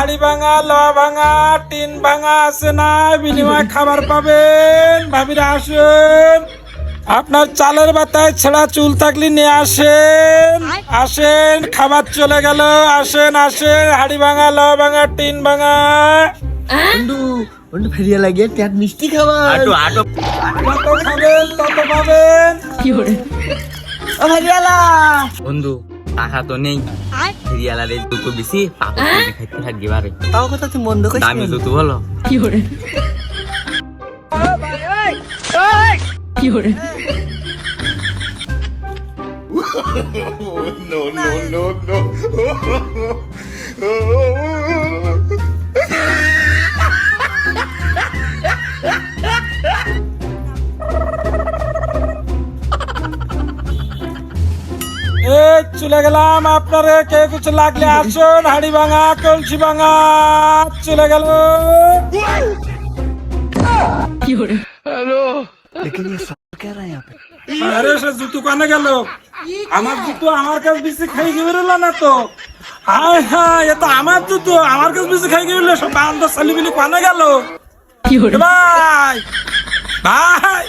হাড়ি ভাঙা, লোহা ভাঙা, টিন ভাঙা আছে না, বিনিময়ে খাবার পাবেন। ভাবিরা আসেন, আপনার চালের বাতায় ছেঁড়া চুল থাকলে নিয়ে আসেন। আসেন, খাবার চলে গেল। আসেন আসেন, হাড়ি ভাঙা, লোহা ভাঙা, টিন ভাঙা। বন্ধু বন্ধু ফেরিয়া লাগে পেট মিষ্টি খাবার আটো আটো যত খাবেন তত পাবেন। ও ফেরিয়ালা বন্ধু টাকা তো নেই ফেরিয়ালারে দুটো বেশি পাপড় কিনে খাইতে থাকবে বারে তাও কথা তুই বন্ধ করিস দামি দুটো বলো এই চলে গেলাম। আপনারে কে কিছু লাগলে আসুন। হাড়ি ভাঙা, কলসি ভাঙা, চলে গেল। लेकिन ये सब क्या रहा है यहाँ पे আরে সে জুতো কানে গেল। আমার জুতো আমার কাছে বেশি খাই গেল না তো। হায় হায়, এ তো আমার জুতো আমার কাছে বেশি খাই গেল। সব বান্দর সালিবিলি কানে গেল। ভাই ভাই